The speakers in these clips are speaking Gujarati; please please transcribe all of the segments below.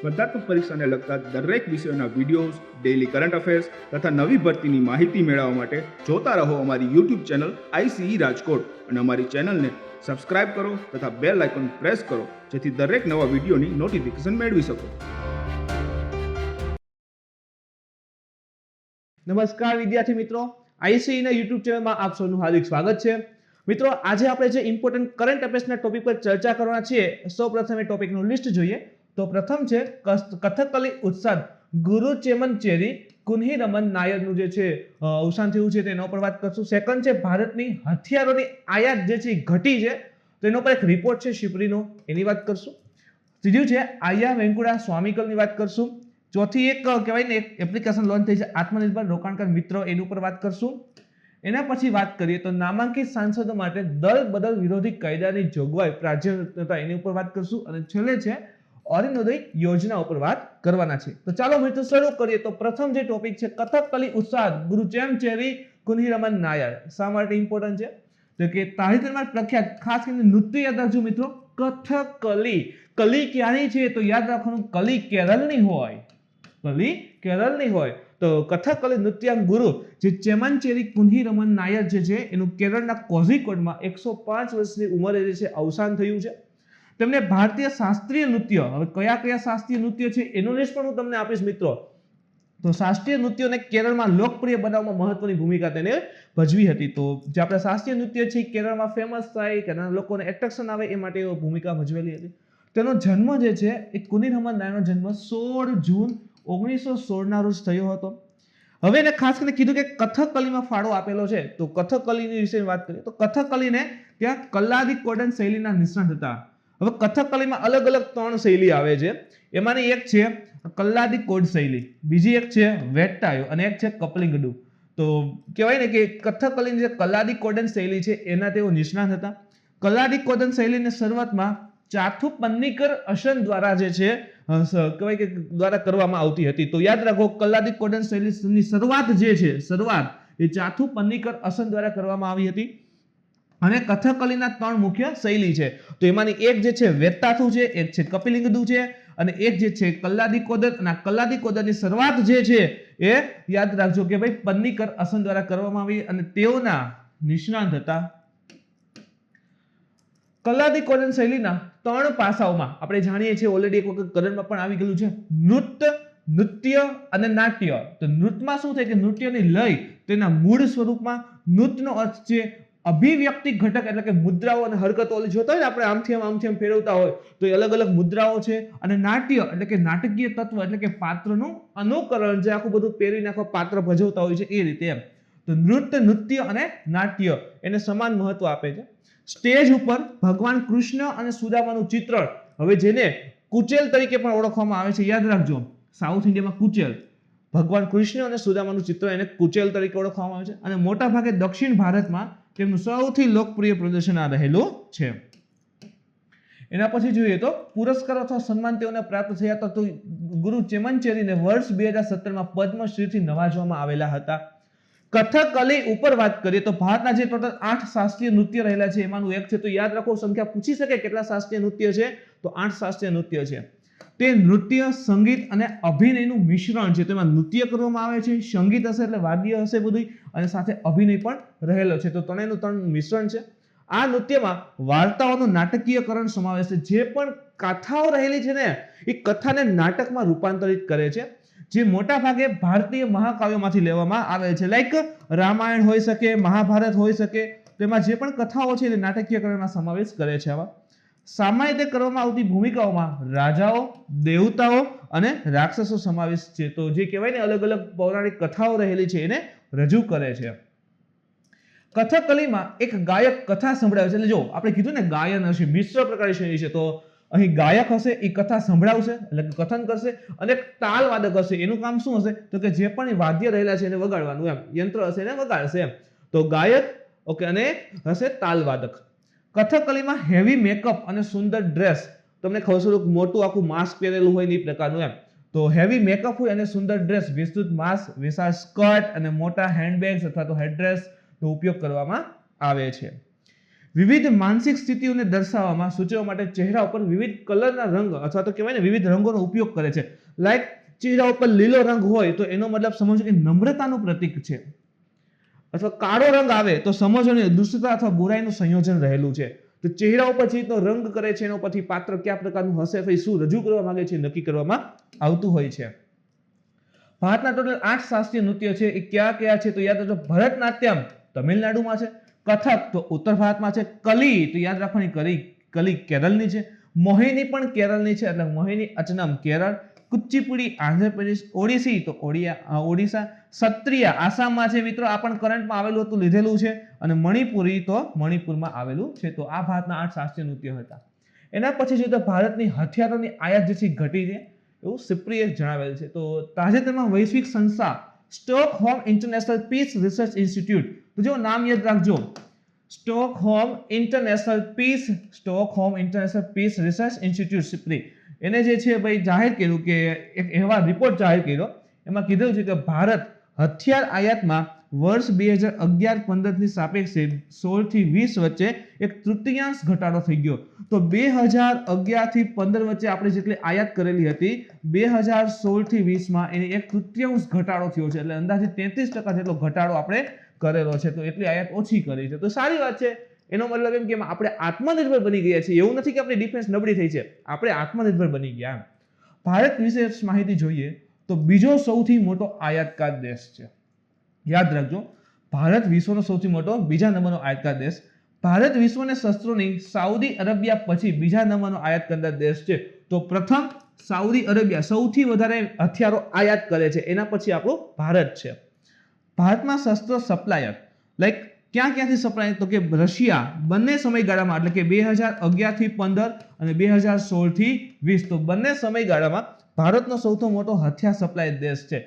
સ્પર્ધાત્મક પરીક્ષાને લગતા દરેક વિષયોના વિડીયોઝ, ડેઇલી કરંટ અફેર્સ તથા નવી ભરતીની માહિતી મેળવવા માટે જોતા રહો અમારી યુટ્યુબ ચેનલ ICE રાજકોટ અને અમારી ચેનલને સબસ્ક્રાઇબ કરો તથા બેલ આઇકોન પ્રેસ કરો જેથી દરેક નવા વિડીયોની નોટિફિકેશન મેળવી શકો. નમસ્કાર વિદ્યાર્થી મિત્રો, ICE ના YouTube ચેનલમાં આપ સૌનું હાર્દિક સ્વાગત છે. મિત્રો, આજે આપણે જે ઇમ્પોર્ટન્ટ કરંટ અફેર્સના ટોપિક પર ચર્ચા કરવાના છીએ, સૌપ્રથમ એ ટોપિકનું લિસ્ટ જોઈએ. તો પ્રથમ છે કથકલી ઉત્સાદ ગુરુ ચેમનચેરી કુન્હીરમન નાયરનું જે છે અવસાન થયું છે તેના ઉપર વાત કરશું. સેકન્ડ છે ભારતની હથિયારોની આયાત જે છે ઘટી છે, તેનો પર એક રિપોર્ટ છે શિપરીનો, એની વાત કરશું. ત્રીજું છે આયા વેંકુડા સ્વામીકલની વાત કરશું. ચોથી એક કહેવાય ને એક એપ્લિકેશન લોન્ચ થઈ છે આત્મનિર્ભર રોકાણકાર મિત્ર, એની ઉપર વાત કરશું. એના પછી વાત કરીએ તો નામાંકિત સાંસદો માટે દળ બદલ વિરોધી કાયદાની જોગવાઈ પ્રાધાન્યતા, એની ઉપર વાત કરશું. અને છેલ્લે છે અરુણોદય યોજના ઉપર વાત કરવાના છે. તો ચાલો મિત્રો શરૂ કરીએ. તો પ્રથમ જે ટોપિક છે કથકલી ઉત્સાદ ગુરુ ચેમનચેરી કુન્હીરમન નાયર. શા માટે ઇમ્પોર્ટન્ટ છે? તો કે તાજેતરમાં પ્રખ્યાત ખાસ કરીને નૃત્ય યાદ રાખજો મિત્રો, કથકલી. કલી ક્યાંની છે? તો યાદ રાખવાનું કલી કેરળની હોય. કલી કેરળની હોય. તો કથકલી નૃત્યાંગ ગુરુ જે ચેમનચેરી કુન્હીરમન નાયર જે છે એનું કેરળના કોઝિકોડમાં 105 વર્ષની ઉંમરે જે છે અવસાન થયું છે. તેમને ભારતીય શાસ્ત્રીય નૃત્ય, હવે કયા કયા શાસ્ત્રીય નૃત્ય છે એનું લિસ્ટ પણ હું તમને આપીશ મિત્રો. તો શાસ્ત્રીય નૃત્યોને કેરળમાં લોકપ્રિય બનાવવામાં મહત્વની ભૂમિકા તેને ભજવી હતી. તો જે આપણે શાસ્ત્રીય નૃત્ય છે કેરળમાં ફેમસ થાય કે લોકોને એટ્રેક્શન આવે એ માટે ભૂમિકા ભજવેલી હતી. તેનો જન્મ જે છે એ કુન્હીરમન નાયરનો જન્મ 16 જૂન 1916 ના રોજ થયો હતો. હવે એને ખાસ કરીને કીધું કે કથકલીમાં ફાળો આપેલો છે. તો કથકલીની વિશે વાત કરીએ તો કથકલીને ત્યાં કલ્લાદી કોડન શૈલીના નિષ્ણાત હતા. હવે કથકલીમાં અલગ અલગ 3 શૈલી આવે છે. એમાંની એક છે કલ્લાદી કોડ શૈલી, બીજી એક છે વેટ્ટાયો અને એક છે કપલિંગડુ. તો કહેવાય ને કે કથકલીની જે કલ્લાદી કોડન શૈલી છે એના તેઓ નિષ્ણાત હતા. કલ્લાદી કોડન શૈલીની શરૂઆતમાં ચાથુ પન્નીકર અશન દ્વારા જે છે કહેવાય કે દ્વારા કરવામાં આવતી હતી. તો યાદ રાખો કલ્લાદી કોડન શૈલીની શરૂઆત જે છે એ ચાથુ પન્નીકર અશન દ્વારા કરવામાં આવી હતી. અને કથકલીના 3 મુખ્ય શૈલી છે. તો એમાંની એક જે છે વેત્તાથુ છે, એક છે કપિલિંગડુ છે અને એક જે છે કલ્લાદી કોદન. અને કલ્લાદી કોદનની શરૂઆત જે છે એ યાદ રાખજો કે ભાઈ પન્નીકર અસન દ્વારા કરવામાં આવી અને તેઓના નિષ્ણાત હતા. કલ્લાદી કોદન શૈલીના 3 પાસાઓમાં આપણે જાણીએ છીએ, ઓલરેડી એક વખત કરંટમાં પણ આવી ગયું છે, નૃત્ય અને નાટ્ય. તો નૃત્યમાં શું થાય કે નૃત્યની લય તેના મૂળ સ્વરૂપમાં, નૃત્યનો અર્થ છે અભિવ્યક્તિ ઘટક એટલે કે મુદ્રાઓ અને હરકતો. જોતા હોય ને આપણે આમથી આમ ફેરવતા હોય તો એ અલગ અલગ મુદ્રાઓ છે. અને નાટ્ય એટલે કે નાટકીય તત્વ એટલે કે પાત્રનું અનુકરણ, જે આખું બધું પહેરીને આખો પાત્ર ભજવતા હોય છે એ રીતે એમ. તો નૃત્ય અને નાટ્ય એને સમાન મહત્વ આપે છે. સ્ટેજ ઉપર ભગવાન કૃષ્ણ અને સુદામાનું ચિત્રણ, હવે જેને કુચેલ તરીકે પણ ઓળખવામાં આવે છે, યાદ રાખજો સાઉથ ઇન્ડિયામાં કુચેલ, ભગવાન કૃષ્ણ અને સુદામાનું ચિત્ર એને કુચેલ તરીકે ઓળખવામાં આવે છે. અને મોટા ભાગે દક્ષિણ ભારતમાં તેમનું સૌથી લોકપ્રિય પ્રદર્શન આ રહેલું છે. એના પછી જોઈએ તો પુરસ્કાર અથવા સન્માન તેઓને પ્રાપ્ત થયા હતા. તો ગુરુ ચેમનચેરીને વર્ષ 2017માં પદ્મશ્રીથી નવાજવામાં આવેલા હતા. કથકલી ઉપર વાત કરીએ તો ભારતના જે ટોટલ 8 શાસ્ત્રીય નૃત્ય રહેલા છે એમાંનું એક છે. તો યાદ રાખો, સંખ્યા પૂછી શકે કેટલા શાસ્ત્રીય નૃત્ય છે, તો 8 શાસ્ત્રીય નૃત્ય છે. તે નૃત્ય, સંગીત અને અભિનયનું મિશ્રણ છે. તેમાં નૃત્ય કરવામાં આવે છે, સંગીત હશે એટલે વાદ્ય હશે બધું, અને સાથે અભિનય પણ રહેલો છે. તો ત્રણેયનું 3 મિશ્રણ છે. આ નૃત્યમાં વાર્તાઓનું નાટકીયકરણ સમાવેશ છે. જે પણ કથાઓ રહેલી છે ને એ કથાને નાટકમાં રૂપાંતરિત કરે છે, જે મોટા ભાગે ભારતીય મહાકાવ્યોમાંથી લેવામાં આવે છે. લાઈક રામાયણ હોઈ શકે, મહાભારત હોઈ શકે, તેમાં જે પણ કથાઓ છે એ નાટકીયકરણમાં સમાવેશ કરે છે. આવા સામાન્ય રીતે કરવામાં આવતી ભૂમિકાઓમાં રાજાઓ, દેવતાઓ અને રાક્ષસો સમાવેશ છે. તો જે કહેવાય ને અલગ અલગ પૌરાણિક કથાઓ રહેલી છે એને રજૂ કરે છે. કથકલીમાં એક ગાયક કથા સંભળાવે છે. એટલે જો આપણે કીધું ને ગાયન હશે, મિશ્ર પ્રકારની શૈલી છે, તો અહીં ગાયક હશે એ કથા સંભળાવશે એટલે કથન કરશે, અને તાલ વાદક હશે એનું કામ શું હશે તો કે જે પણ વાદ્ય રહેલા છે એને વગાડવાનું, એમ યંત્ર હશે એને વગાડશે એમ. તો ગાયક ઓકે, અને હશે તાલ વાદક. કથકલીમાં હેવી મેકઅપ અને સુંદર ડ્રેસ, તમને ખબર છે મોટું આખું માસ્ક પહેરેલું હોય ને એ પ્રકારનું એમ. તો હેવી મેકઅપ હોય અને સુંદર ડ્રેસ, વિસ્તૃત માસ્ક, વિશાળ સ્કર્ટ અને મોટા હેન્ડબેગ્સ અથવા તો હેડ ડ્રેસ નો ઉપયોગ કરવામાં આવે છે. વિવિધ માનસિક સ્થિતિઓને દર્શાવવામાં સૂચવવા માટે ચહેરા ઉપર વિવિધ કલરના રંગ અથવા તો કહેવાય ને વિવિધ રંગોનો ઉપયોગ કરે છે. લાઈક ચહેરા ઉપર લીલો રંગ હોય તો એનો મતલબ સમજો કે નમ્રતાનું પ્રતીક છે, અથવા કાળો રંગ આવે તો સમજો ને દુષ્ટતા અથવા બુરાઈનું સંયોજન રહેલું છે. તો ચહેરા ઉપર જે રીતનો રંગ કરે છે એનો પરથી પાત્ર કયા પ્રકારનું હશે, પછી શું રજૂ કરવા માંગે છે નક્કી કરવામાં આવતું હોય છે. ભારતના ટોટલ 8 શાસ્ત્રીય નૃત્ય છે. એ કયા કયા છે તો યાદ રાખજો. ભરતનાટ્યમ તમિલનાડુમાં છે, કથક તો ઉત્તર ભારતમાં છે, કલી તો યાદ રાખવાની કલી કેરળની છે, મોહિની પણ કેરળની છે એટલે મોહિની અચનમ કેરળ, કુચીપુડી આંધ્રપ્રદેશ, ઓડિસી તો ઓડિશા, સત્રિયા આસામમાં છે મિત્રો, આ પણ કરંટમાં આવેલું હતું લીધેલું છે, અને મણિપુરી તો મણિપુરમાં આવેલું છે. તો આ ભારતના 8 શાસ્ત્રીય નૃત્યો હતા. એના પછી જોઈએ તો ભારતની હથિયારોની આયાત જે છે ઘટી છે એવું સિપ્રીએ જણાવેલ છે. તો તાજેતરમાં વૈશ્વિક સંસ્થા Stockholm International Peace Research Institute, તો જો નામ યાદ રાખજો, Stockholm International Peace Research Institute SIPRI, એને જે છે ભાઈ જાહેર કર્યું કે એક અહેવાલ રિપોર્ટ જાહેર કર્યો. એમાં કીધું છે કે ભારત હથિયાર આયાતમાં વર્ષ 2011-15 ની સાપેક્ષે 16 થી 20 વચ્ચે એક તૃતીયાંશ ઘટાડો થઈ ગયો. તો 2011 થી 15 વચ્ચે આપણે જેટલી આયાત કરેલી હતી 2016 થી 20 માં એને એક તૃતીયાંશ ઘટાડો થયો છે, એટલે અંદાજે 33% જેટલો ઘટાડો આપણે કરેલો છે. તો એટલી આયાત ઓછી કરી છે, તો સારી વાત છે. એનો મતલબ એમ કે આપણે આત્મનિર્ભર બની ગયા છીએ, એવું નથી કે આપણી ડિફેન્સ નબળી થઈ છે, આપણે આત્મનિર્ભર બની ગયા. ભારત વિશે માહિતી જોઈએ તો બીજો સૌથી મોટો આયાતકાર દેશ છે. યાદ રાખજો, ભારત વિશ્વનો સૌથી મોટો બીજા નંબરનો આયાતકાર દેશ. ભારત વિશ્વને શસ્ત્રોની સાઉદી અરેબિયા પછી બીજા નંબરનો આયાત કરનાર દેશ છે. તો પ્રથમ સાઉદી અરેબિયા સૌથી વધારે હથિયારો આયાત કરે છે, એના પછી આપણું ભારત છે. ભારતમાં શસ્ત્ર સપ્લાયર લાઈક ક્યાંથી સપ્લાય તો કે રશિયા બંને સમયગાળામાં એટલે કે 2011 થી 15 અને 2016 થી 20 તો બંને સમયગાળામાં ભારતનો સૌથી મોટો હથિયાર સપ્લાય દેશ છે.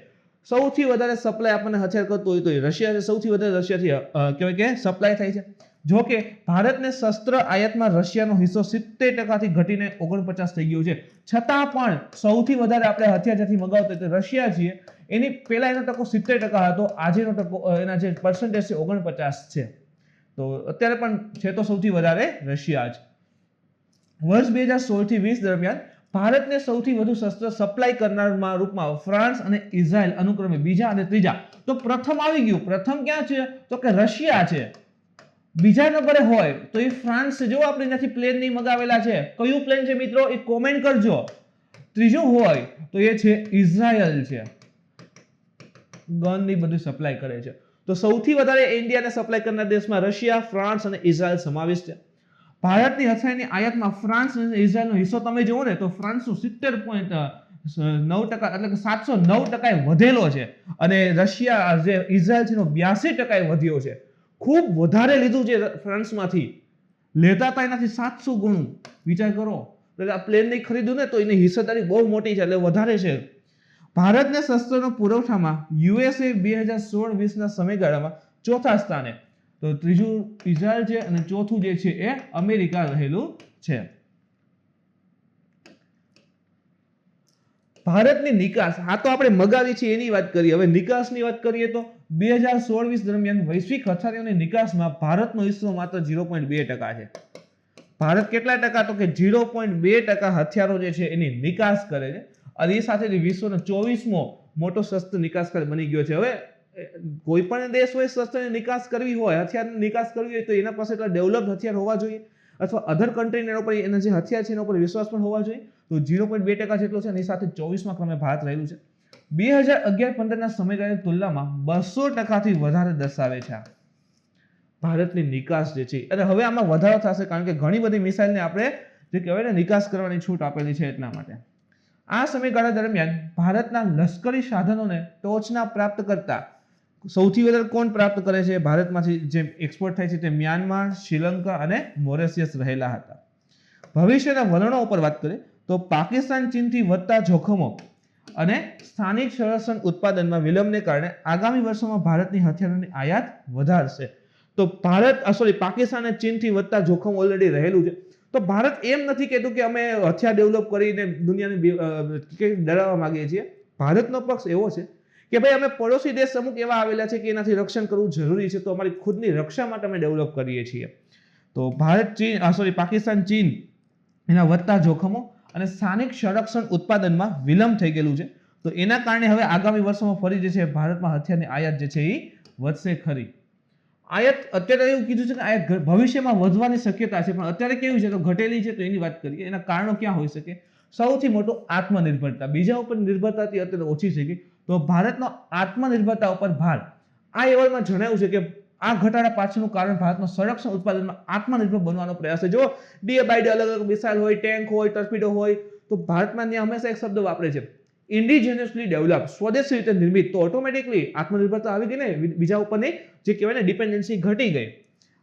સૌથી વધારે સપ્લાય આપણને હથિયાર કરતો હોય તો રશિયા છે, સૌથી વધારે રશિયાથી કહેવાય કે સપ્લાય થાય છે. જો કે ભારતને શસ્ત્ર આયાતમાં રશિયાનો હિસ્સો 70% થી ઘટીને 49% થઈ ગયો છે. છતાં પણ સૌથી વધારે આપણે હથિયાર જ્યાંથી મગાવતા તો રશિયા છીએ. એની પહેલા એનો ટકો 70% હતો, આજેનો ટકો એના જે પર્સન્ટેજ છે 49% છે. તો અત્યારે પણ છે તો સૌથી વધારે રશિયા જ. વર્ષ 2016 થી 20 દરમિયાન ભારતને સૌથી વધુ શસ્ત્ર સપ્લાય કરનારના રૂપમાં ફ્રાન્સ અને ઇઝરાયલ અનુક્રમે બીજા અને ત્રીજા. તો પ્રથમ આવી ગયું, પ્રથમ ક્યાં છે તો કે રશિયા છે. બીજા નંબરે હોય તો એ ફ્રાન્સ છે. જો આપણે ત્યાંથી પ્લેન નહીં મગાવેલા છે, કયું પ્લેન છે મિત્રો એ કોમેન્ટ કરજો. ત્રીજું હોય તો એ છે ઇઝરાયલ છે, ગન ની બધું સપ્લાય કરે છે. તો સૌથી વધારે ઇન્ડિયાને સપ્લાય કરનાર દેશમાં રશિયા, ફ્રાન્સ અને ઇઝરાયલ સમાવેશ છે. ભારતની હથિયારની આયાતમાં ફ્રાન્સ અને ઇઝરાયલનો હિસ્સો તમે જુઓ ને તો ફ્રાન્સનો 70.9% એટલે કે 709% વધેલો છે, અને રશિયા જે ઇઝરાયલ છે એનો 82% વધ્યો છે. ખૂબ વધારે લીધું છે ફ્રાન્સમાંથી, લેતા હતા એનાથી 700 ગણું. વિચાર કરો, એટલે આ પ્લેન નહીં ખરીદ્યું ને તો એની હિસ્સેદારી બહુ મોટી છે, એટલે વધારે છે. ભારતને શસ્ત્રોનો પુરવઠામાં યુએસએ 2016-20 ના સમયગાળામાં ચોથા સ્થાને, તો ત્રીજું ઇઝરાયલ છે અને ચોથું જે છે એ અમેરિકા રહેલું છે. ભારતની નિકાસ, આ તો આપણે મગાવી છે એની વાત કરીએ. હવે નિકાસની વાત કરીએ તો 2016-20 દરમિયાન વૈશ્વિક હથિયારોની નિકાસમાં ભારતનો હિસ્સો માત્ર 0.2% છે. ભારત કેટલા ટકા તો કે 0.2% હથિયારો જે છે એની નિકાસ કરે છે, અને એ સાથે વિશ્વનો 24મો મોટો શસ્ત્ર નિકાસકાર બની ગયો છે. હવે કોઈ પણ દેશ હોય શસ્ત્રની નિકાસ કરવી હોય, હથિયારની નિકાસ કરવી હોય તો એના પાસે એટલા ડેવલપ્ડ હથિયાર હોવા જોઈએ, અથવા અધર કન્ટ્રીના એના ઉપર એના જે હથિયાર છે એના ઉપર વિશ્વાસ પણ હોવા જોઈએ. તો 0.2% જેટલો છે, એની સાથે 24મા ક્રમે ભારત રહેલું છે. 2011-15 ના સમયગાળાની તુલનામાં 200% થી વધારે દર્શાવે છે ભારતની નિકાસ જે છે. અને હવે આમાં વધારો થશે કારણ કે ઘણી બધી મિસાઇલને આપણે જે કહેવાય ને નિકાસ કરવાની છૂટ આપેલી છે એટલા માટે. આ સમયગાળા દરમિયાન ભારતના લશ્કરી સાધનોને ટોચના પ્રાપ્ત કરતા સૌથી વધારે કોણ પ્રાપ્ત કરે છે ભારતમાંથી જે એક્સપોર્ટ થાય છે તે મ્યાનમાર, શ્રીલંકા અને મોરેશિયસ રહેલા હતા. ભવિષ્યના વલણો ઉપર વાત કરીએ તો પાકિસ્તાન ચીનથી વધતા જોખમો અને સ્થાનિક સંરક્ષણ ઉત્પાદનમાં વિલંબને કારણે આગામી વર્ષોમાં ભારતની હથિયારોની આયાત વધારશે. તો પાકિસ્તાન અને ચીનથી વધતા જોખમ ઓલરેડી રહેલું છે. તો ભારત એમ નથી કહેતું કે અમે હથિયાર ડેવલપ કરીને દુનિયાને ડરાવવા માંગીએ છીએ. ભારતનો પક્ષ એવો છે કે ભાઈ અમે પડોશી દેશ અમુક એવા આવેલા છે કે એનાથી રક્ષણ કરવું જરૂરી છે, તો અમારી ખુદની રક્ષા માટે અમે ડેવલપ કરીએ છીએ. તો પાકિસ્તાન ચીન એના વધતા જોખમો અને સ્થાનિક સંરક્ષણ ઉત્પાદનમાં વિલંબ થઈ ગયેલું છે. તો એના કારણે હવે આગામી વર્ષોમાં ફરી જે છે ભારતમાં હથિયારની આયાત જે છે એ વધશે ખરી. આયાત અત્યારે એવું કીધું છે કે આયાત ભવિષ્યમાં વધવાની શક્યતા છે, પણ અત્યારે કેવું છે તો ઘટેલી છે. તો એની વાત કરીએ, એના કારણો ક્યાં હોઈ શકે? સૌથી મોટું આત્મનિર્ભરતા. બીજા ઉપર નિર્ભરતાથી અત્યારે ઓછી થઈ ગઈ. તો ભારતનો આત્મનિર્ભરતા ઉપર ભાર. આ અહેવાલમાં જણાવ્યું છે કે આ ઘટાડા પાછળનું કારણ ભારતનો સંરક્ષણ ઉત્પાદનમાં આત્મનિર્ભર બનવાનો પ્રયાસ છે. જો ડે બાય ડે અલગ અલગ મિસાઇલ હોય, ટેન્ક હોય, ટર્પીડો હોય, તો ભારતમાં ત્યાં હંમેશા એક શબ્દ વાપરે છે, ઇન્ડિજિનિયસલી ડેવલપ, સ્વદેશી રીતે નિર્મિત. તો ઓટોમેટિકલી આત્મનિર્ભરતા આવી ગઈ ને, બીજા ઉપરની જે કહેવાય ને ડિપેન્ડન્સી ઘટી ગઈ.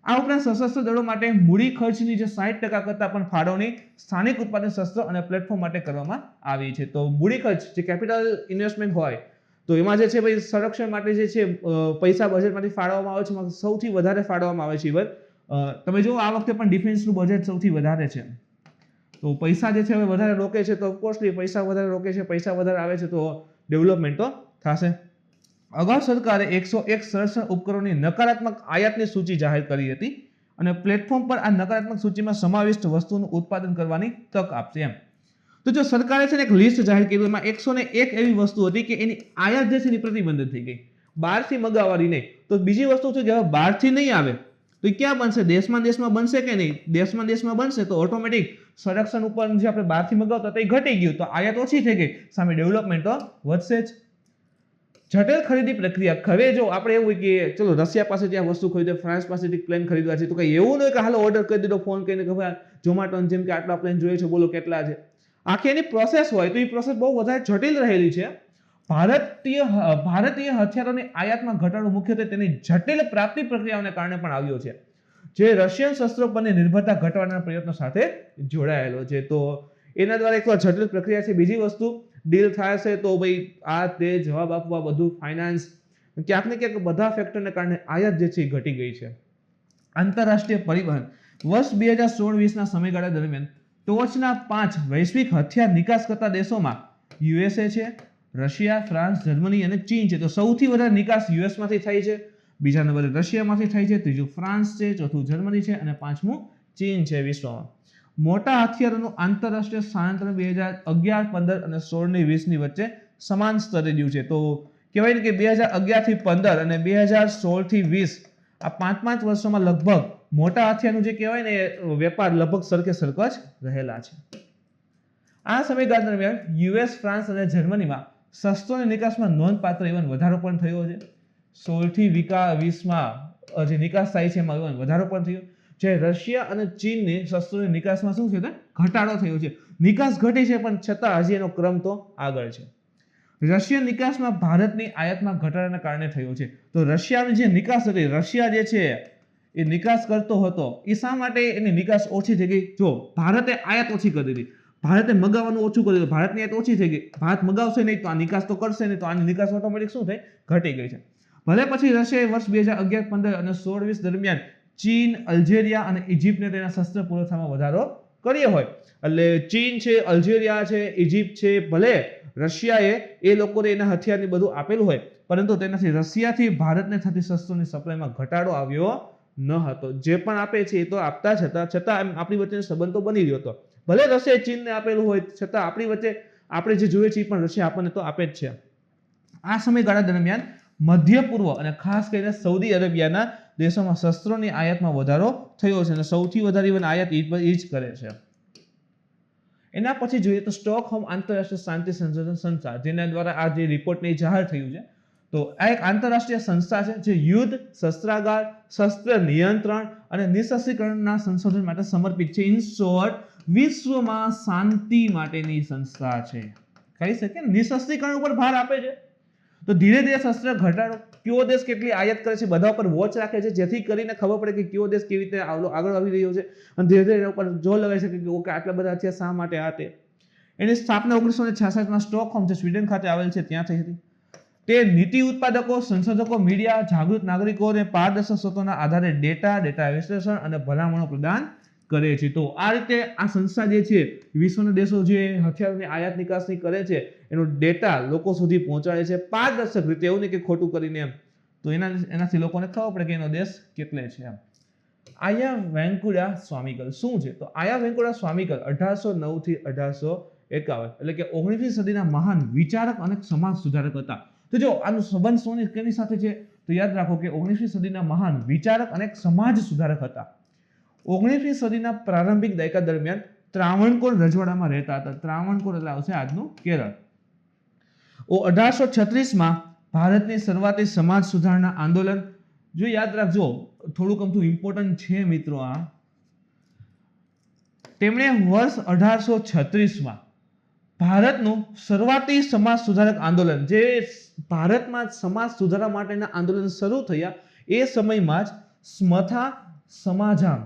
આ ઉપરાંત સશસ્ત્ર દળો માટે મૂડી ખર્ચની જે 60% કરતા પણ ફાળવણી સ્થાનિક ઉત્પાદન શસ્ત્ર અને પ્લેટફોર્મ માટે કરવામાં આવી છે. તો મૂડી ખર્ચ જે કેપિટલ ઇન્વેસ્ટમેન્ટ હોય, તો એમાં જે છે ભાઈ સંરક્ષણ માટે જે છે પૈસા બજેટમાંથી ફાળવવામાં આવે છે, એમાં સૌથી વધારે ફાળવવામાં આવે છે. ઇવન તમે જો આ વખતે પણ ડિફેન્સનું બજેટ સૌથી વધારે છે. તો પૈસા જે છે હવે વધારે રોકે છે, તો ઓફકોર્સલી પૈસા વધારે રોકે છે, પૈસા વધારે આવે છે, તો ડેવલપમેન્ટ તો થશે. અગાઉ સરકારે 101 સંરક્ષણ ઉપકરણોની નકારાત્મક આયાતની સૂચિ જાહેર કરી હતી અને પ્લેટફોર્મ પર આ નકારાત્મક સૂચિમાં સમાવિષ્ટ વસ્તુનું ઉત્પાદન કરવાની તક આપશે એમ. તો જો સરકારે છે ને એક લિસ્ટ જાહેર કરી, એમાં 101 એવી વસ્તુ હતી કે એની આયાત જે છે એ પ્રતિબંધિત થઈ ગઈ, બહારથી મંગાવવાની નહીં. તો બીજી વસ્તુ છે કે હવે બહારથી નહીં આવે તો એ ક્યાં બનશે? દેશમાં બનશે કે નહીં? દેશમાં બનશે તો ઓટોમેટિક સંરક્ષણ ઉપર જે આપણે બહારથી મંગાવતા તો એ ઘટી ગયું, તો આયાત ઓછી થઈ ગઈ, સામે ડેવલપમેન્ટ તો વધશે જ. જટિલ ખરીદી પ્રક્રિયા. હવે જો આપણે એવું કે ચલો રશિયા પાસેથી આ વસ્તુ ખરીદે, ફ્રાન્સ પાસેથી પ્લેન ખરીદવા છે, તો કઈ એવું નહીં કે હાલો ઓર્ડર કરી દીધો ફોન કરીને કે ભાઈ ઝોમેટો જેમ કે આટલા પ્લેન જોઈએ છે, બોલો કેટલા છે. આખી એની પ્રોસેસ હોય, તો એ પ્રોસેસ બહુ વધારે જટિલ રહેલી છે. ભારતીય હથિયારોની આયાતમાં ઘટાડો મુખ્યત્વે તેની જટિલ પ્રાપ્તિ પ્રક્રિયાઓને કારણે પણ આવ્યો છે, જે રશિયન શસ્ત્રો પરની નિર્ભરતા ઘટાડવાના પ્રયત્નો સાથે જોડાયેલો છે. તો એના દ્વારા એક જટિલ પ્રક્રિયા છે. બીજી વસ્તુ ડીલ થાય છે તો ભાઈ આ તે જવાબ આપવા બધું ફાઇનાન્સ ક્યાંક ને ક્યાંક બધા ફેક્ટરને કારણે આયાત જે છે એ ઘટી ગઈ છે. આંતરરાષ્ટ્રીય પરિવહન. વર્ષ 2016-20ના સમયગાળા દરમિયાન ટોચના 5 વૈશ્વિક હથિયાર નિકાસકર્તા દેશોમાં યુએસએ છે, રશિયા, ફ્રાન્સ, જર્મની અને ચીન છે. તો સૌથી વધારે નિકાસ યુએસમાંથી થાય છે, બીજા નંબરે રશિયામાંથી થાય છે, ત્રીજું ફ્રાન્સ છે, ચોથું જર્મની છે અને પાંચમું ચીન છે વિશ્વમાં. મોટા હથિયારોનું આંતરરાષ્ટ્રીય સ્થાનાંતરણ 2011, 15 અને 16ની 20ની વચ્ચે સમાન સ્તરે રહ્યું છે. તો કહેવાય ને કે 2011 થી 15 અને 2016 થી 20 આ 5 વર્ષોમાં લગભગ મોટા હથિયારનું જે કહેવાય ને વેપાર લગભગ સરખે સરખા જ રહેલા છે. આ સમયગાળા દરમિયાન યુએસ, ફ્રાન્સ અને જર્મનીમાં શસ્ત્રોની નિકાસમાં નોંધપાત્ર વધારો પણ થયો છે. 16 થી 20માં જે નિકાસ થાય છે એમાં વધારો પણ થયો. જે રશિયા અને ચીનની શસ્ત્રોની નિકાસમાં શું છે ઘટાડો થયો છે. નિકાસ ઘટી છે પણ છતાં હજી એનો ક્રમ તો આગળ છે. રશિયન નિકાસમાં ભારતની આયાતમાં ઘટાડાના કારણે થયો છે. તો રશિયાની જે નિકાસ હતી, રશિયા જે છે એ નિકાસ કરતો હતો, એ શા માટે એની નિકાસ ઓછી થઈ ગઈ? જો ભારતે આયાત ઓછી કરી દીધી, ભારતે મગાવવાનું ઓછું કર્યું, ભારતની આયાત ઓછી થઈ ગઈ. ભારત મગાવશે નહીં તો આ નિકાસ તો કરશે નહીં, તો આની નિકાસ ઓટોમેટિક શું થઈ ઘટી ગઈ છે. ભલે પછી રશિયાએ વર્ષ 2011, 15 અને 16, 20 દરમિયાન ચીન, અલ્જેરિયા અને ઇજિપ્તને તેના શસ્ત્ર પુરવઠામાં વધારો કર્યો હોય, એટલે ચીન છે, અલ્જેરિયા છે, ઇજિપ્ત છે, ભલે રશિયાએ એ લોકોને એના હથિયારની બધું આપેલું હોય, પરંતુ તેનાથી રશિયાથી ભારતને થતી શસ્ત્રોની સપ્લાયમાં ઘટાડો આવ્યો ન હતો. જે પણ આપે છે એ તો આપતા જ હતા, છતાં આપણી વચ્ચેનો સંબંધ તો બની રહ્યો હતો. ભલે રશિયાએ ચીનને આપેલું હોય, છતાં આપણી વચ્ચે આપણે જે જોઈએ છે એ પણ રશિયા આપણને તો આપે જ છે. આ સમયગાળા દરમિયાન મધ્ય પૂર્વ અને ખાસ કરીને સૌદી અરેબિયાના દેશોમાં શસ્ત્રોની આયાતમાં વધારો થયો છે અને સૌથી વધારે ઇવન આયાત એ જ કરે છે. એના પછી જોઈએ તો સ્ટોકહોમ આંતરરાષ્ટ્રીય શાંતિ સંશોધન સંસ્થા, જેના દ્વારા આ જે રિપોર્ટને જાહેર થયું છે. તો આ એક આંતરરાષ્ટ્રીય સંસ્થા છે જે યુદ્ધ, શસ્ત્રાગાર, શસ્ત્ર નિયંત્રણ અને નિશસ્ત્રીકરણના સંશોધન માટે સમર્પિત છે. ઇન શોર્ટ, વિશ્વમાં શાંતિ માટેની સંસ્થા છે. કહી શકીએ નિશસ્ત્રીકરણ ઉપર ભાર આપે છે. તો ધીરે ધીરે શસ્ત્ર ઘટાડો, કયો દેશ કેટલી આયાત કરે છે બધા ઉપર વોચ રાખે છે, જેથી કરીને ખબર પડે કે કયો દેશ કેવી રીતે આગળ આવી રહ્યો છે અને ધીરે ધીરે એના ઉપર જોર લગાવી શકે કે ઓકે આટલા બધા હથિયાર શા માટે આ તે. એની સ્થાપના 1966માં સ્ટોકહોમ જે સ્વીડન ખાતે આવેલ છે ત્યાં થઈ હતી. તે નીતિ ઉત્પાદકો, સંશોધકો, મીડિયા, જાગૃત નાગરિકો અને પારદર્શક સ્ત્રોતોના આધારે ડેટા વિશ્લેષણ અને ભલામણો પ્રદાન કરે છે. તો આ રીતે આ સંસ્થા જે છે વિશ્વના દેશો જે હથિયારોની આયાત નિકાસની કરે છે એનો ડેટા લોકો સુધી પહોંચાડે છે પારદર્શક રીતે, એવું નહીં કે ખોટું કરીને એમ. તો એનાથી લોકોને ખબર પડે કે એનો દેશ કેટલે છે એમ. આયા વેંકુડા સ્વામીકલ શું છે? તો આયા વેંકુડા સ્વામીકલ 1809 થી 1851 એટલે કે 19મી સદીના મહાન વિચારક અને સમાજ સુધારક હતા. તો જો આનો સંબંધ સોની કેની સાથે છે? તો યાદ રાખો કે 19મી સદીના મહાન વિચારક અને સમાજ સુધારક હતા. 19મી સદીના પ્રારંભિક દાયકા દરમિયાન ત્રાવણકોર રજવાડામાં રહેતા હતા. ત્રાવણકોર એટલે આવશે આજનું કેરળ. 1836માં ભારતની શરૂઆતી સમાજ સુધારણા આંદોલન, જો યાદ રાખજો થોડુંક અમથું ઇમ્પોર્ટન્ટ છે મિત્રો આ, તેમણે વર્ષ 1836માં ભારતનું શરૂઆતી સમાજ સુધારક આંદોલન, જે ભારતમાં સમાજ સુધારા માટેના આંદોલન શરૂ થયા એ સમયમાં જ સ્મથા સમાજામ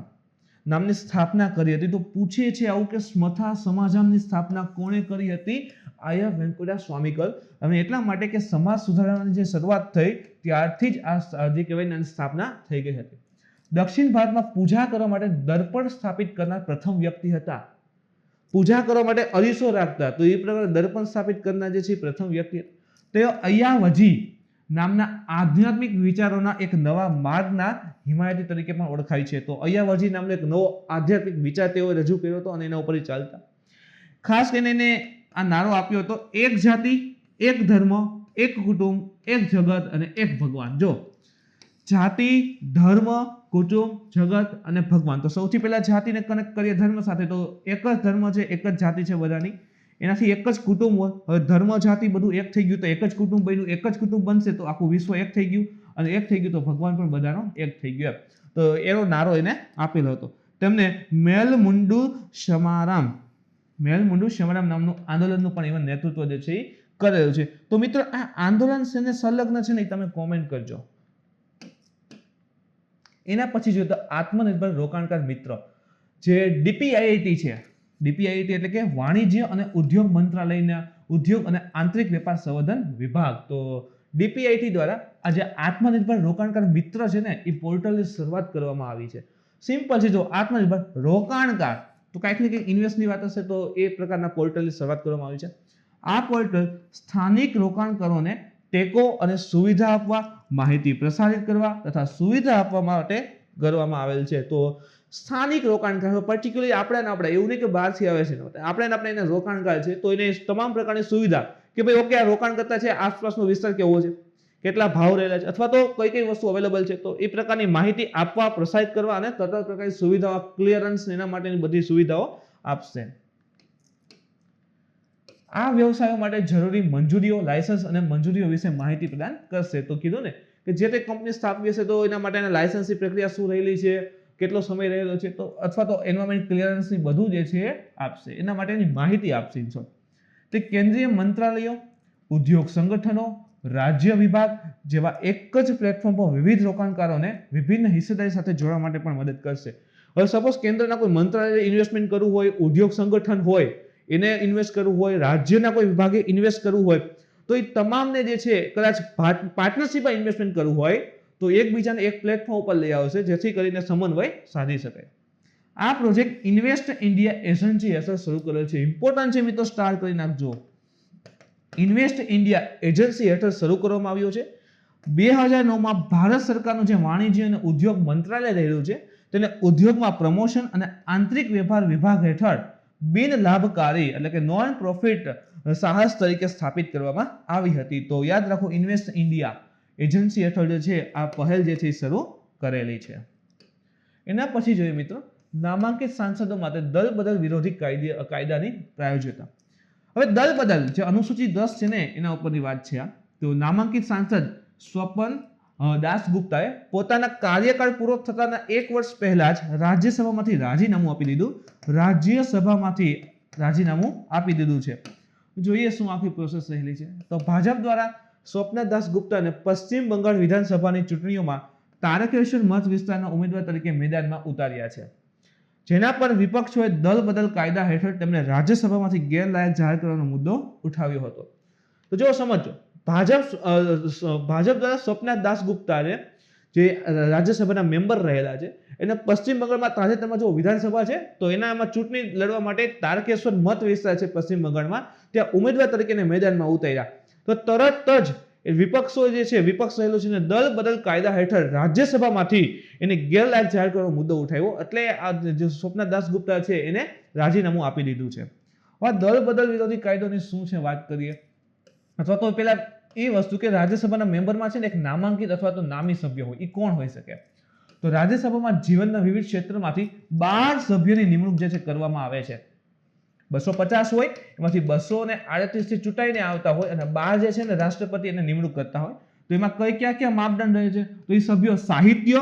નામની સ્થાપના કરી હતી. તો પૂછે છે આવું કે સ્મથા સમાજામની સ્થાપના કોણે કરી હતી? આયા વેંકુડા સ્વામીકલ. અને એટલા માટે કે સમાજ સુધારણાની જે શરૂઆત થઈ ત્યારથી જ આ જે કહેવાય સ્થાપના થઈ ગઈ હતી. દક્ષિણ ભારતમાં પૂજા કરવા માટે દર્પણ સ્થાપિત કરનાર પ્રથમ વ્યક્તિ હતા. પૂજા કરવા માટે અરીસો રાખતા, તો એ પ્રકારે દર્પણ સ્થાપિત કરનાર જે છે પ્રથમ વ્યક્તિ તેઓ અય્યાવજી નામના આધ્યાત્મિક વિચારોના એક નવા માર્ગના હિમાયતી તરીકે પણ ઓળખાય છે. તો અય્યાવજી નામનો એક નવો આધ્યાત્મિક વિચાર તેઓએ રજૂ કર્યો હતો અને એના ઉપર ચાલતા. ખાસ કરીને એને આ નારો આપ્યો હતો એક જાતિ, એક ધર્મ, એક કુટુંબ, એક જગત અને એક ભગવાન. જો જાતિ, ધર્મ, કુટુંબ, જગત અને ભગવાન. તો સૌથી પહેલા જાતિને કનેક્ટ કરીએ ધર્મ સાથે, તો એક જ ધર્મ છે, એક જ જાતિ છે બધાની, એનાથી એક જ કુટુંબ હોય. હવે ધર્મ જાતિ બધું એક થઈ ગયું તો એક જ કુટુંબ બન્યું, એક જ કુટુંબ બનશે તો આખું વિશ્વ એક થઈ ગયું, અને એક થઈ ગયું તો ભગવાન પણ બધાનો એક થઈ ગયો. તો એનો નારો એને આપેલો હતો. તેમને મેલમુંડુ શમારામ નામનું આંદોલનનું પણ એવા નેતૃત્વ જે છે એ કરેલું છે. તો મિત્રો આ આંદોલન છે ને સંલગ્ન છે ને તમે કોમેન્ટ કરજો. એના પછી જોઈએ તો આત્મનિર્ભર રોકાણકાર મિત્ર, જે ડીપીઆઈઆઈટી છે. ડીપીઆઈઆઈટી એટલે કે વાણિજ્ય અને ઉદ્યોગ મંત્રાલયના ઉદ્યોગ અને આંતરિક વેપાર સંવર્ધન વિભાગ. તો ડીપીઆઈટી દ્વારા આ જે આત્મનિર્ભર રોકાણકાર મિત્ર છે ને એ પોર્ટલની શરૂઆત કરવામાં આવી છે. સિમ્પલ છે, જો આત્મનિર્ભર રોકાણકાર તો કંઈક ને કંઈક ઇન્વેસ્ટની વાત હશે તો એ પ્રકારના પોર્ટલની શરૂઆત કરવામાં આવી છે. આ પોર્ટલ સ્થાનિક રોકાણકારોને ટેકો અને સુવિધા આપવા, માહિતી પ્રસારિત કરવા તથા સુવિધા આપવા માટે કરવામાં આવેલ છે. તો સ્થાનિક રોકાણકાર પર્ટિક્યુલરલી આપણે એવું નહીં કે બહારથી આવે છે, આપણે એને રોકાણકાર છે તો એને તમામ પ્રકારની સુવિધા કે ભાઈ ઓકે આ રોકાણ કરતા છે, આસપાસનો વિસ્તાર કેવો છે, કેટલા ભાવ રહેલા છે, અથવા તો કઈ વસ્તુ અવેલેબલ છે, તો એ પ્રકારની માહિતી આપવા, પ્રસારિત કરવા અને તથા પ્રકારની સુવિધાઓ, ક્લિયરન્સ એના માટેની બધી સુવિધાઓ આપશે. આ વ્યવસાયો માટે જરૂરી મંજૂરીઓ, લાયસન્સ અને મંજૂરીઓ વિશે માહિતી પ્રદાન કરશે. તો કીધું ને કે જે તે કંપની સ્થાપવી હશે તો એના માટેના લાયસન્સની પ્રક્રિયા શું રહેલી છે, કેટલો સમય રહેલો છે, તો અથવા તો એન્વાયરમેન્ટ ક્લિયરન્સની બધું જે છે આપશે, એના માટેની માહિતી આપશે. તે કેન્દ્રીય મંત્રાલયો, ઉદ્યોગ સંગઠનો, રાજ્ય વિભાગ જેવા એક જ પ્લેટફોર્મ પર વિવિધ રોકાણકારોને વિભિન્ન હિસ્સેદારી સાથે જોડવા માટે પણ મદદ કરશે. હવે સપોઝ કેન્દ્રના કોઈ મંત્રાલયે ઇન્વેસ્ટમેન્ટ કરવું હોય, ઉદ્યોગ સંગઠન હોય એને ઇન્વેસ્ટ કરવું હોય, રાજ્યના કોઈ વિભાગે ઇન્વેસ્ટ કરવું હોય, તો એ તમામને જે છે કદાચ પાર્ટનરશિપમાં ઇન્વેસ્ટમેન્ટ કરવું હોય તો એકબીજાને એક પ્લેટફોર્મ ઉપર લઈ આવશે જેથી કરીને સમન્વય સાધી શકાય. આ પ્રોજેક્ટ ઇન્વેસ્ટ ઇન્ડિયા એજન્સી હેઠળ શરૂ કરેલ છે. ઇમ્પોર્ટન્ટ છે મિત્રો, સ્ટાર્ટ કરી નાખજો. ઇન્વેસ્ટ ઇન્ડિયા એજન્સી હેઠળ શરૂ કરવામાં આવ્યો છે. 2009માં ભારત સરકારનું જે વાણિજ્ય અને ઉદ્યોગ મંત્રાલય રહેલું છે તેને ઉદ્યોગમાં પ્રમોશન અને આંતરિક વેપાર વિભાગ હેઠળ બિન લાભકારી એટલે કે નોન પ્રોફિટ સાહસ તરીકે સ્થાપિત કરવામાં આવી હતી. તો યાદ રાખો, ઇન્વેસ્ટ ઇન્ડિયા એજન્સી હેઠળ જે છે આ પહેલ જે છે શરૂ કરેલી છે. એના પછી જોઈએ મિત્રો નામાંકિત સાંસદો માટે દલ બદલ વિરોધી કાયદાની પ્રાયોજકતા. હવે દલ બદલ જે અનુસૂચિ 10 છે ને એના ઉપરની વાત છે આ. તો નામાંકિત સાંસદ સ્વપન દાસગુપ્તાએ પોતાના કાર્યકાળ પૂરો થતાના 1 વર્ષ પહેલા જ રાજ્યસભામાંથી રાજીનામું આપી દીધું છે. જોઈએ શું આખી પ્રોસેસ રહેલી છે. તો ભાજપ દ્વારા સ્વપ્ન દાસગુપ્તાને પશ્ચિમ બંગાળ વિધાનસભાની ચૂંટણીઓમાં તારકેશ્વર મત વિસ્તારના ઉમેદવાર તરીકે મેદાનમાં ઉતાર્યા છે, જેના પર વિપક્ષોએ દલ બદલ કાયદા હેઠળ તેમને રાજ્યસભામાંથી ગેરલાયક જાહેર કરવાનો મુદ્દો ઉઠાવ્યો હતો. તો જો સમજો, ભાજપ દ્વારા સ્વપ્ન દાસગુપ્તાને જે રાજ્યસભાના મેમ્બર રહેલા છે એને પશ્ચિમ બંગાળમાં તાજેતરમાં જો વિધાનસભા છે તો એનામાં ચૂંટણી લડવા માટે તારકેશ્વર મત વિસ્તાર છે પશ્ચિમ બંગાળમાં, ત્યાં ઉમેદવાર તરીકે મેદાનમાં ઉતાર્યા. તો તરત જ એ વિપક્ષો જે છે વિપક્ષ રહેલો છે ને દળ બદલ કાયદા હેઠળ રાજ્યસભામાંથી એને ગેરલાયક જાહેર કરવાનો મુદ્દો ઉઠાવ્યો, એટલે આ જે સ્વપ્ના દાસગુપ્તા છે એને રાજીનામું આપી દીધું છે. હવે દળ બદલ વિરોધી કાયદોની શું છે વાત કરીએ, અથવા તો પેલા એ વસ્તુ કે રાજ્યસભાના મેમ્બરમાં છે ને એક નામાંકિત અથવા તો નામી સભ્ય હોય, એ કોણ હોઈ શકે? તો રાજ્યસભામાં જીવનના વિવિધ ક્ષેત્રમાંથી 12 સભ્યોની નિમણૂક જે છે કરવામાં આવે છે. 250 હોય એમાંથી 238 થી ચૂંટાઈને આવતા હોય અને 12 જે છે ને રાષ્ટ્રપતિ એને નિમણૂક કરતા હોય. તો એમાં ક્યાં માપદંડ રહે છે? તો એ સભ્યો સાહિત્ય,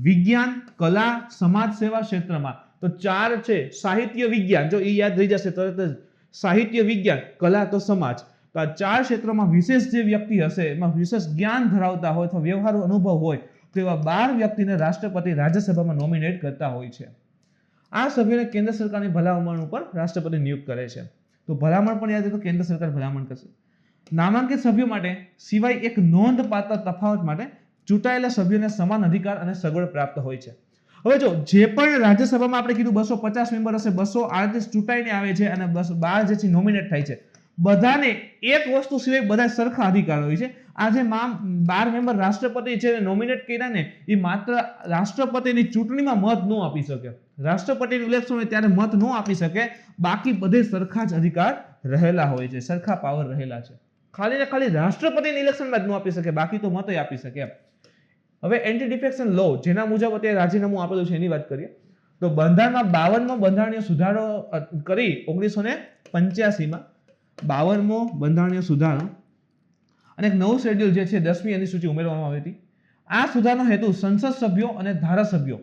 વિજ્ઞાન, કલા, સમાજ સેવા ક્ષેત્રમાં. તો 4 છે સાહિત્ય, વિજ્ઞાન, જો એ યાદ રહી જશે તરત જ, સાહિત્ય, વિજ્ઞાન, કલા તો સમાજ. તો આ 4 ક્ષેત્રોમાં વિશેષ જે વ્યક્તિ હશે, એમાં વિશેષ જ્ઞાન ધરાવતા હોય અથવા વ્યવહારુ અનુભવ હોય, તો એવા 12 વ્યક્તિને રાષ્ટ્રપતિ રાજ્યસભામાં નોમિનેટ કરતા હોય છે. આ સભ્યોને કેન્દ્ર સરકારની ભલામણ ઉપર રાષ્ટ્રપતિ નિયુક્ત કરે છે. તો ભલામણ પણ યાદ રાખો, કેન્દ્ર સરકાર ભલામણ કરશે. નામાંકિત સભ્યો માટે સિવાય એક નોંધપાત્ર તફાવત માટે ચૂંટાયેલા સભ્યોને સમાન અધિકાર અને સગવડ પ્રાપ્ત હોય છે. હવે જો જે પણ રાજ્યસભામાં આપણે કીધું 250 મેમ્બર હશે, 238 ચૂંટાઈને આવે છે અને 12 જે છે નોમિનેટ થાય છે. બધાને એક વસ્તુ સિવાય બધા સરખા અધિકાર હોય છે. આ જે 12 મેમ્બર રાષ્ટ્રપતિ છે નોમિનેટ કર્યા ને, એ માત્ર રાષ્ટ્રપતિની ચૂંટણીમાં મત ન આપી શકે, રાષ્ટ્રપતિનું ઇલેક્શન હોય ત્યારે મત ન આપી શકે, બાકી બધે સરખા જ અધિકાર રહેલા હોય છે, સરખા પાવર રહેલા છે. ખાલી ને ખાલી રાષ્ટ્રપતિની ઇલેક્શનમાં જ ન આપી શકે, બાકી તો મત આપી શકે. હવે એન્ટી ડિફેક્શન લો, જેના મુજબ અત્યારે રાજીનામું આપેલું છે એની વાત કરીએ તો બંધારણમાં 52મો બંધારણીય સુધારો કરી 1985માં 52મો બંધારણીય સુધારો અને એક નવું શેડ્યુલ જે છે 10મી અનુસૂચિ ઉમેરવામાં આવી હતી. આ સુધારનો હેતુ સંસદ સભ્યો અને ધારાસભ્યો,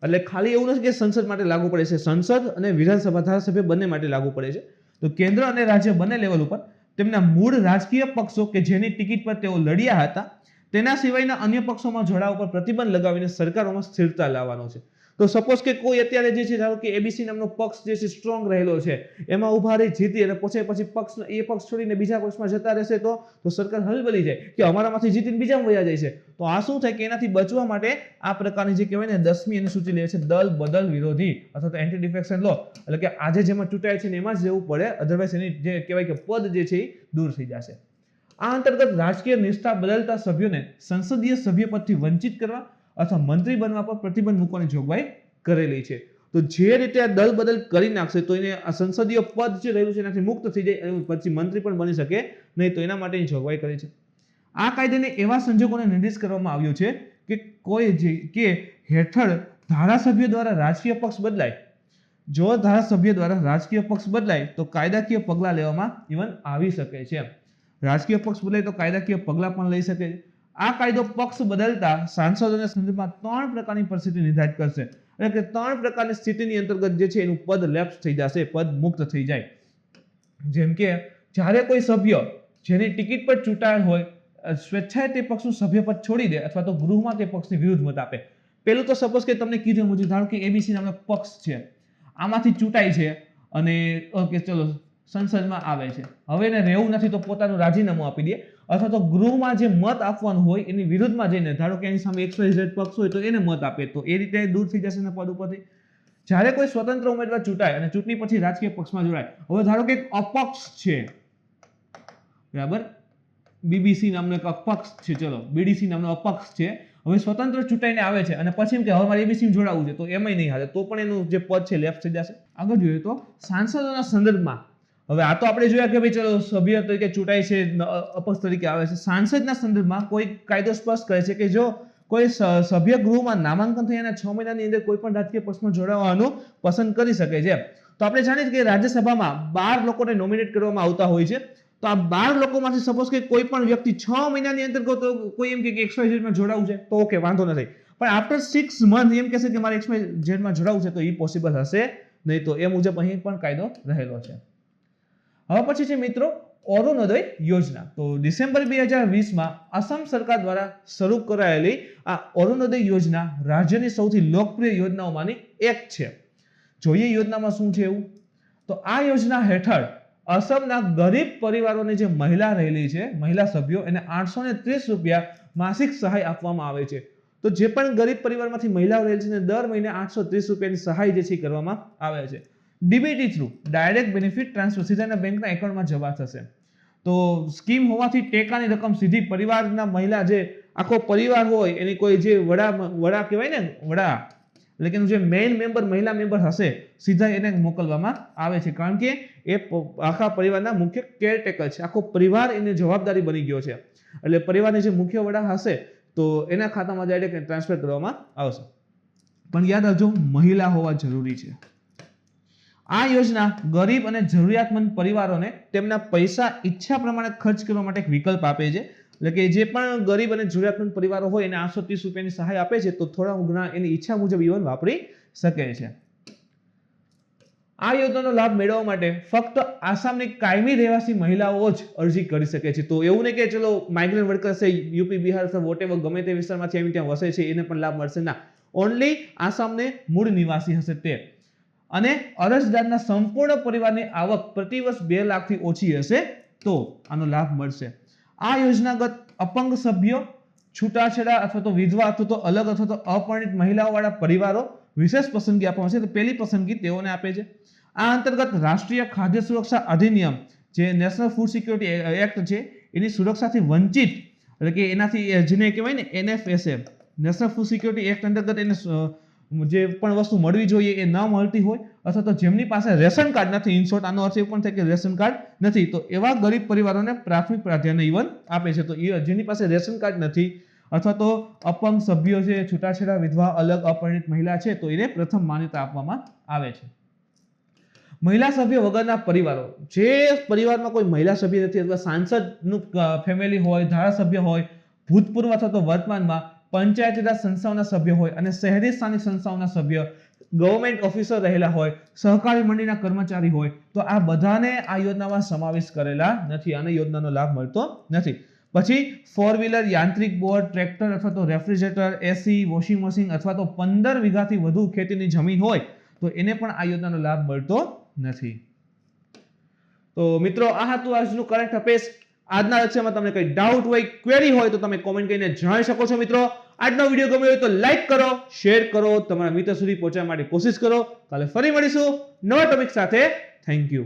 એટલે ખાલી એવું નથી કે સંસદ માટે લાગુ પડે છે, સંસદ અને વિધાનસભા ધારાસભ્ય બંને માટે લાગુ પડે છે. તો કેન્દ્ર અને રાજ્ય બંને લેવલ ઉપર તેમના મૂળ રાજકીય પક્ષો કે જેની ટિકિટ પર તેઓ લડ્યા હતા તેના સિવાયના અન્ય પક્ષોમાં જોડાવા પર પ્રતિબંધ લગાવીને સરકારોમાં સ્થિરતા લાવવાનો છે. તો સપોઝ કે કોઈ અત્યારે જે છે ધારો કે એબીસી નામનો પક્ષ જે છે સ્ટ્રોંગ રહેલો છે, એમાં ઉભા રહી જીતી અને પછી પક્ષ એ પક્ષ છોડીને બીજા પક્ષમાં જતા રહેશે તો સરકાર હલબલી જાય કે અમારામાંથી જીતીને બીજામાં વયા જાય છે. તો આ શું થાય કે એનાથી બચવા માટે આ પ્રકારની જે કહેવાય ને 10મી અનુસૂચિ લે છે દલ બદલ વિરોધી અથવા તો એન્ટી ડિફેક્શન લો, એટલે કે આજે જેમાં ચૂંટાય છે ને એમાં જ રહેવું પડે, અધરવાઇઝ એની જે કહેવાય કે પદ જે છે એ દૂર થઈ જશે. આ અંતર્ગત રાજકીય નિષ્ઠા બદલતા સભ્યોને સંસદીય સભ્યપદથી વંચિત કરવા અથવા મંત્રી બનવા પર પ્રતિબંધ મૂકવાની જોગવાઈ કરેલી છે. તો જે રીતે આ દલ બદલ કરી નાખશે તો એને આ સંસદીય પદ જે રહેલું છે એનાથી મુક્ત થઈ જાય, પછી મંત્રી પણ બની શકે નહીં, તો એના માટેની જોગવાઈ કરી છે. આ કાયદાને એવા સંજોગોને નિર્દેશ કરવામાં આવ્યો છે કે કોઈ કે હેઠળ ધારાસભ્ય દ્વારા રાજકીય પક્ષ બદલાય, જો ધારાસભ્ય દ્વારા રાજકીય પક્ષ બદલાય તો કાયદાકીય પગલાં લેવામાં ઇવન આવી શકે છે. રાજકીય પક્ષ બદલાય તો કાયદાકીય પગલાં પણ લઈ શકે છે. આ કાયદો પક્ષ બદલતા સાંસદોના સંદર્ભમાં 3 પ્રકારની પરિસ્થિતિ નિર્ધારિત કરશે, એટલે કે 3 પ્રકારની સ્થિતિની અંતર્ગત જે છે એનું પદ લેપ્સ થઈ જશે, પદ મુક્ત થઈ જાય. જેમ કે જ્યારે કોઈ સભ્ય જેની ટિકિટ પર ચૂંટાયેલ હોય સ્વેચ્છાએ તે પક્ષનું સભ્યપદ છોડી દે અથવા તો ગૃહમાં તે પક્ષની વિરુદ્ધ મત આપે. પેલું તો સપોઝ કે તમને કીધું મુજબ ધારો કે એબીસી નામનો પક્ષ છે, આમાંથી ચૂંટાય છે અને ઓકે ચલો સંસદમાં આવે છે, હવે એને રહેવું નથી તો પોતાનું રાજીનામું આપી દે અથવા તો ગૃહમાં જે મત આપવાનું હોય એની વિરુદ્ધમાં જઈને ધારો કે એની સામે XYZ પક્ષ હોય તો એને મત આપે, તો એ રીતે દૂર થઈ જશે ને પદ ઉપરથી. જ્યારે કોઈ સ્વતંત્ર ઉમેદવાર ચૂંટાય અને ચૂંટણી પછી રાજકીય પક્ષમાં જોડાય, હવે ધારો કે અપક્ષ છે, બરાબર, બીબીસી નામનો એક અપક્ષ છે, ચલો બીડીસી નામનો અપક્ષ છે, હવે સ્વતંત્ર ચૂંટાઈને આવે છે અને પછી એમ કે હવે મારે એબીસી જોડાવું છે, તો એમાંય નહીં હાલે, તો પણ એનું જે પદ છે લેફ્ટ થઈ જશે. આગળ જોઈએ તો સાંસદોના સંદર્ભમાં, હવે આ તો આપણે જોયા કે ભાઈ ચલો સભ્ય તરીકે ચૂંટાય છે, અપક્ષ તરીકે આવે છે. સાંસદના સંદર્ભમાં કોઈ કાયદો સ્પષ્ટ કરે છે કે જો કોઈ સભ્ય ગૃહમાં નામાંકન થયાના 6 મહિનાની અંદર કોઈ પણ રાજકીય પક્ષમાં જોડાવાનું પસંદ કરી શકે છે. તો આપણે જાણીએ છીએ કે રાજ્યસભામાં 12 લોકોને નોમિનેટ કરવામાં આવતા હોય છે. તો આ 12 લોકોમાંથી સપોઝ કે કોઈ પણ વ્યક્તિ 6 મહિનાની અંદર કોઈ એમ કે XYZ માં જોડાવું છે તો ઓકે વાંધો નથી, પણ આફ્ટર 6 મંથ એમ કહેશે કે મારે XYZ માં જોડાવું છે તો એ પોસિબલ હશે નહીં, તો એ મુજબ અહીં પણ કાયદો રહેલો છે. હવે પછી છે મિત્રો અરુણોદય યોજના. તો ડિસેમ્બર 2020માં આસામ સરકાર દ્વારા શરૂ કરાયેલી આ અરુણોદય યોજના રાજ્યની સૌથી લોકપ્રિય યોજનાઓમાંની એક છે. જોઈએ યોજનામાં શું છે એવું. તો આ યોજના હેઠળ આસામના ગરીબ પરિવારોની જે મહિલા રહેલી છે, મહિલા સભ્યો, એને 830 રૂપિયા માસિક સહાય આપવામાં આવે છે. તો જે પણ ગરીબ પરિવારમાંથી મહિલાઓ રહેલી છે ને દર મહિને 830 રૂપિયાની સહાય જે છે કરવામાં આવે છે. DBT through direct benefit transfer સીધા બેંકના એકાઉન્ટમાં જમા થશે. તો સ્કીમ હોવાથી ટેકાની રકમ સીધી પરિવારના મહિલા જે આખો પરિવાર હોય એની કોઈ જે વડા કહેવાય ને વડા એટલે કે એનું જે મેઇન મેમ્બર મહિલા મેમ્બર હશે સીધા એને મોકલવામાં આવે છે કારણ કે એ આખા પરિવારના મુખ્ય કેરટેકર છે. આખો પરિવાર એની જવાબદારી બની ગયો છે એટલે પરિવારની જે મુખ્ય વડા હશે તો એના ખાતામાં ડાયરેક્ટ ટ્રાન્સફર કરવામાં આવશે. પણ યાદ રાખજો મહિલા હોવા જરૂરી છે. આ યોજના ગરીબ અને જરૂરિયાતમંદ પરિવારોને તેમના પૈસા ઈચ્છા પ્રમાણે ખર્ચ કરવા માટે એક વિકલ્પ આપે છે. એટલે કે જે પણ ગરીબ અને જરૂરિયાતમંદ પરિવારો હોય એને 830 રૂપિયાની સહાય આપે છે તો થોડા ઘણા એની ઈચ્છા મુજબ ઇવન વાપરી શકે છે. આ યોજનાનો લાભ મેળવવા માટે ફક્ત આસામની કાયમી રહેવાસી મહિલાઓ જ અરજી કરી શકે છે. તો એવું નહીં કે ચલો માઇગ્રન્ટ વર્કર્સ છે યુપી બિહાર અથવા વોટેવર ગમે તે વિસ્તારમાંથી આવી ત્યાં વસે છે એને પણ લાભ મળશે ના. ઓનલી આસામને મૂળ નિવાસી હશે તે અને અરજદારના સંપૂર્ણ પરિવારની આવક પ્રતિ વર્ષ 2 લાખથી ઓછી હશે તો આનો લાભ મળશે. આ યોજનાગત અપંગ સભ્યો, છૂટાછેડા અથવા તો વિધવા અથવા તો અલગ અથવા તો અપરિણિત મહિલાઓ વાળા પરિવારો વિશેષ પસંદગી આપવામાં આવશે. તો પહેલી પસંદગી તેઓને આપે છે. આ અંતર્ગત રાષ્ટ્રીય ખાદ્ય સુરક્ષા અધિનિયમ જે નેશનલ ફૂડ સિક્યોરિટી એક્ટ છે એની સુરક્ષાથી વંચિત એટલે કે એનાથી જેને કહેવાય ને NFSA national food security act અંતર્ગત એને જે પણ વસ્તુ મળવી જોઈએ એ ન મળતી હોય અથવા તો જેમની પાસે રેશન કાર્ડ નથી, ઇન શોર્ટ આનો અર્થ એ પણ થાય કે રેશન કાર્ડ નથી, તો એવા ગરીબ પરિવારોને પ્રાથમિક પ્રાધાન્ય ઇવન આપે છે. તો જેની પાસે રેશન કાર્ડ નથી અથવા તો અપંગ સભ્યો છે, છૂટાછેડા, વિધવા, અલગ, અપરિણિત મહિલા છે તો એને પ્રથમ માન્યતા આપવામાં આવે છે. મહિલા સભ્ય વગરના પરિવારો, જે પરિવારમાં કોઈ મહિલા સભ્ય નથી અથવા સાંસદનું ફેમિલી હોય, ધારાસભ્ય હોય, ભૂતપૂર્વ અથવા તો વર્તમાનમાં પંચાયતી રાજ સંસ્થાઓના સભ્ય હોય અને શહેરી સ્થાનિક સંસ્થાઓના સભ્ય, ગવર્મેન્ટ ઓફિસર રહેલા હોય, સહકારી મંડળીના કર્મચારી હોય તો આ બધાને આ યોજનામાં સમાવેશ કરેલા નથી, આને યોજનાનો લાભ મળતો નથી. પછી 4 વ્હીલર, યાંત્રિક બોટ, ટ્રેક્ટર અથવા તો રેફ્રિજરેટર, એસી, વોશિંગ મશીન અથવા તો 15 વીઘાથી વધુ ખેતીની જમીન હોય તો એને પણ આ યોજનાનો લાભ મળતો નથી. તો મિત્રો આ હતું આજનું કરંટ અફેર્સ. આજના લેક્ચરમાં તમને કઈ ડાઉટ હોય, ક્વેરી હોય તો તમે કોમેન્ટ કરીને જણાવી શકો છો. મિત્રો આજનો વિડીયો ગમ્યો હોય તો લાઈક કરો, શેર કરો, તમારા મિત્ર સુધી પહોંચાડવા માટે કોશિશ કરો. કાલે ફરી મળીશું નવા ટોપિક સાથે. Thank you.